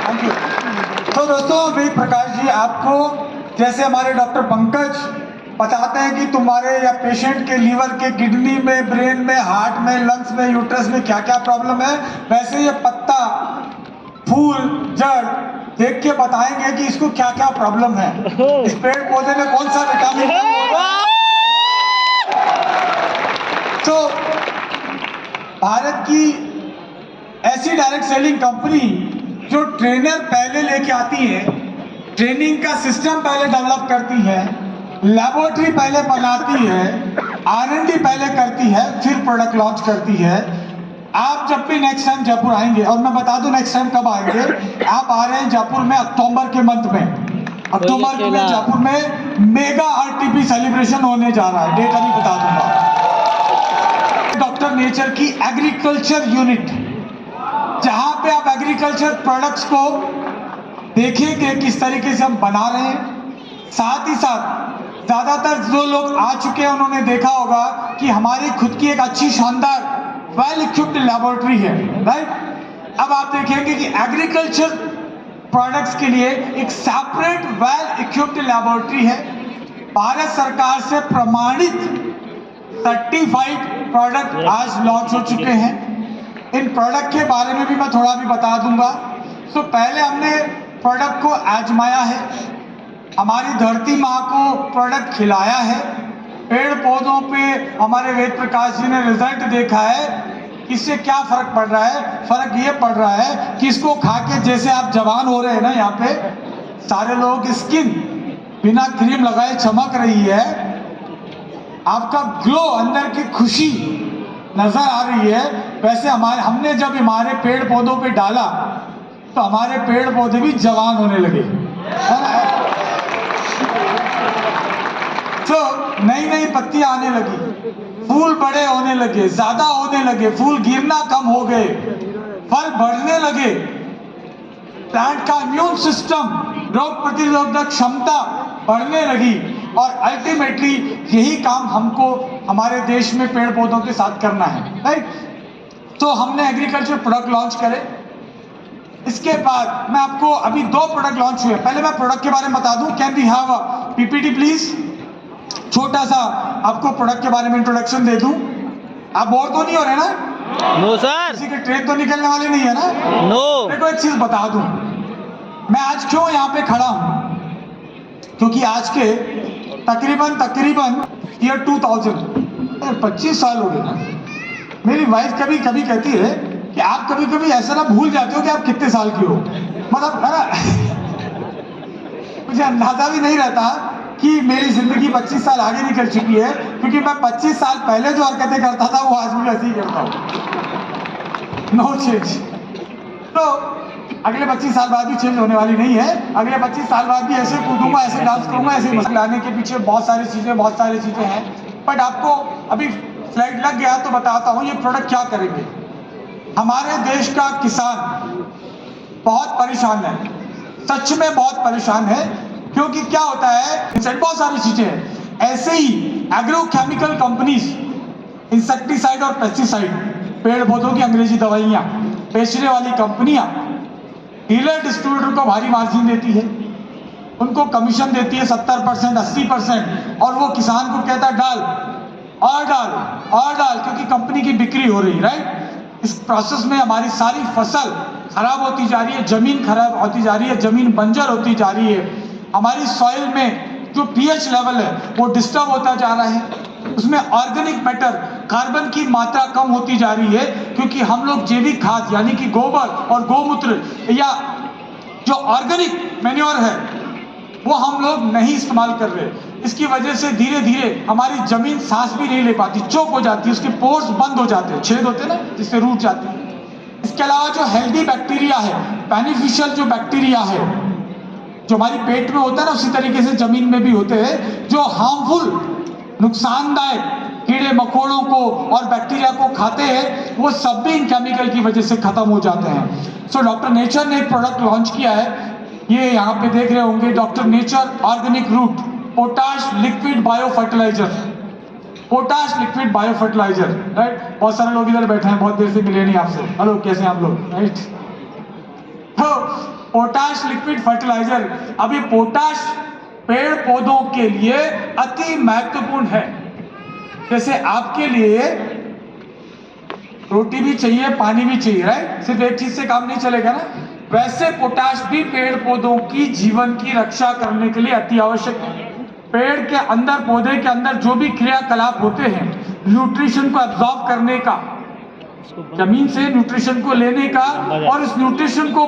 Thank you. तो दोस्तों वेद प्रकाश जी आपको जैसे हमारे डॉक्टर पंकज बताते हैं कि तुम्हारे या पेशेंट के लीवर के किडनी में, ब्रेन में, हार्ट में, लंग्स में, यूट्रस में क्या क्या प्रॉब्लम है, वैसे ये पत्ता, फूल, जड़ देख के बताएंगे कि इसको क्या क्या प्रॉब्लम है, इस पेड़ पौधे में कौन सा विटामिन तो भारत की ऐसी डायरेक्ट सेलिंग कंपनी जो ट्रेनर पहले लेके आती है, ट्रेनिंग का सिस्टम पहले डेवलप करती है, लैबोरेटरी पहले बनाती है, R&D पहले करती है, फिर प्रोडक्ट लॉन्च करती है। आप जब भी नेक्स्ट टाइम जयपुर आएंगे, और मैं बता दूं नेक्स्ट टाइम कब आएंगे, आप आ रहे हैं जयपुर में अक्टूबर के मंथ में, अक्टूबर में जयपुर में मेगा RTP सेलिब्रेशन होने जा रहा है, डेट अभी बता दूंगा। डॉक्टर नेचर की एग्रीकल्चर यूनिट, जहां पे आप एग्रीकल्चर प्रोडक्ट्स को देखेंगे किस तरीके से हम बना रहे हैं। साथ ही साथ ज्यादातर जो लोग आ चुके हैं उन्होंने देखा होगा कि हमारी खुद की एक अच्छी शानदार वेल इक्विप्ड लैबोरेटरी है, राइट। अब आप देखेंगे कि एग्रीकल्चर प्रोडक्ट्स के लिए एक सेपरेट वेल इक्विप्ड लैबोरेटरी है, भारत सरकार से प्रमाणित सर्टिफाइड प्रोडक्ट आज लॉन्च हो चुके हैं। इन प्रोडक्ट के बारे में भी मैं थोड़ा भी बता दूंगा। तो पहले हमने प्रोडक्ट को आजमाया है, हमारी धरती माँ को प्रोडक्ट खिलाया है, पेड़ पौधों पे हमारे वेद प्रकाश जी ने रिजल्ट देखा है, इससे क्या फर्क पड़ रहा है। फर्क ये पड़ रहा है कि इसको खा के जैसे आप जवान हो रहे हैं ना, यहाँ पे सारे लोगों की स्किन बिना क्रीम लगाए चमक रही है, आपका ग्लो, अंदर की खुशी नजर आ रही है। वैसे हमने जब हमारे पेड़ पौधों पे डाला तो हमारे पेड़ पौधे भी जवान होने लगे, है ना। तो नई नई पत्तियां आने लगी, फूल बड़े होने लगे, ज्यादा होने लगे, फूल गिरना कम हो गए, फल बढ़ने लगे, प्लांट का इम्यून सिस्टम, रोग प्रतिरोधक क्षमता बढ़ने लगी, और अल्टीमेटली यही काम हमको हमारे देश में पेड़ पौधों के साथ करना है, राइट। तो हमने एग्रीकल्चर प्रोडक्ट लॉन्च करे। इसके बाद मैं आपको अभी 2 प्रोडक्ट लॉन्च हुए, पहले मैं प्रोडक्ट के बारे में बता दूं। Can we have a PPT please, छोटा सा आपको प्रोडक्ट के बारे में इंट्रोडक्शन दे दूं। आप बोर तो नहीं हो रहे ना? No sir. किसी के ट्रेन तो निकलने वाले नहीं है ना? नो। देखो एक चीज बता दूं, मैं आज क्यों यहाँ पे खड़ा हूं, क्योंकि आज के तकरीबन ईयर 2000 25 साल हो गए ना। मेरी वाइफ कभी कभी कहती है कि आप कभी कभी ऐसा ना भूल जाते हो कि आप कितने साल की हो, मतलब है ना। मुझे अंदाजा भी नहीं रहता कि मेरी जिंदगी 25 साल आगे निकल चुकी है, क्योंकि मैं 25 साल पहले जो हरकतें करता था वो आज भी वैसे ही करता हूँ, नो चेंज। तो अगले 25 साल बाद भी चेंज होने वाली नहीं है। अगले 25 साल बाद भी ऐसे कूदूंगा, ऐसे डांस करूंगा, ऐसे मसला लाने के पीछे बहुत सारी चीजें हैं। बट आपको अभी फ्लाइट लग गया तो बताता हूँ ये प्रोडक्ट क्या करेंगे। हमारे देश का किसान बहुत परेशान है, सच में बहुत परेशान है, क्योंकि क्या होता है, बहुत सारी चीजें हैं। ऐसे ही एग्रोकेमिकल कंपनीज इंसेक्टिसाइड और पेस्टिसाइड, पेड़ पौधों की अंग्रेजी दवाइयां बेचने वाली कंपनियां डीलर डिस्ट्रीब्यूटर को भारी मार्जिन देती है, उनको कमीशन देती है 70% 80%, और वो किसान को कहता है डाल और डाल और डाल, क्योंकि कंपनी की बिक्री हो रही, राइट। इस प्रोसेस में हमारी सारी फसल खराब होती जा रही है, जमीन खराब होती जा रही है, जमीन बंजर होती जा रही है, हमारी सॉइल में जो pH लेवल है वो डिस्टर्ब होता जा रहा है, उसमें ऑर्गेनिक मैटर, कार्बन की मात्रा कम होती जा रही है, क्योंकि हम लोग जैविक खाद यानी कि गोबर और गोमूत्र या जो ऑर्गेनिक मैन्योर है वो हम लोग नहीं इस्तेमाल कर रहे। इसकी वजह से धीरे धीरे हमारी जमीन सांस भी नहीं ले पाती, चोक हो जाती है, उसके पोर्स बंद हो जाते हैं, छेद होते हैं ना, जिससे रूट जाती है। इसके अलावा जो हेल्दी बैक्टीरिया है, बेनिफिशियल जो बैक्टीरिया है जो हमारी पेट में होता है ना, उसी तरीके से जमीन में भी होते हैं, जो हार्मफुल नुकसानदायक कीड़े मकोड़ों को और बैक्टीरिया को खाते हैं, वो सब भी इन केमिकल की वजह से खत्म हो जाते हैं। सो डॉक्टर नेचर ने एक प्रोडक्ट लॉन्च किया है, ये यहाँ पे देख रहे होंगे, doctor nature organic root potash liquid bio fertiliser, potash liquid bio fertiliser, right. बहुत सारे लोग इधर बैठे हैं, बहुत देर से मिले नहीं आपसे। हेलो, कैसे हैं आप लोग, राइट। तो पोटाश लिक्विड फर्टिलाइजर, अब ये पोटाश पेड़ पौधों के लिए अति महत्वपूर्ण है। जैसे आपके लिए रोटी भी चाहिए, पानी भी चाहिए, राइट? सिर्फ एक चीज से काम नहीं चलेगा ना। वैसे पोटाश भी पेड़ पौधों की जीवन की रक्षा करने के लिए अति आवश्यक है। पेड़ के अंदर, पौधे के अंदर जो भी क्रियाकलाप होते हैं, न्यूट्रिशन को एब्जॉर्ब करने का, जमीन से न्यूट्रिशन को लेने का और उस न्यूट्रिशन को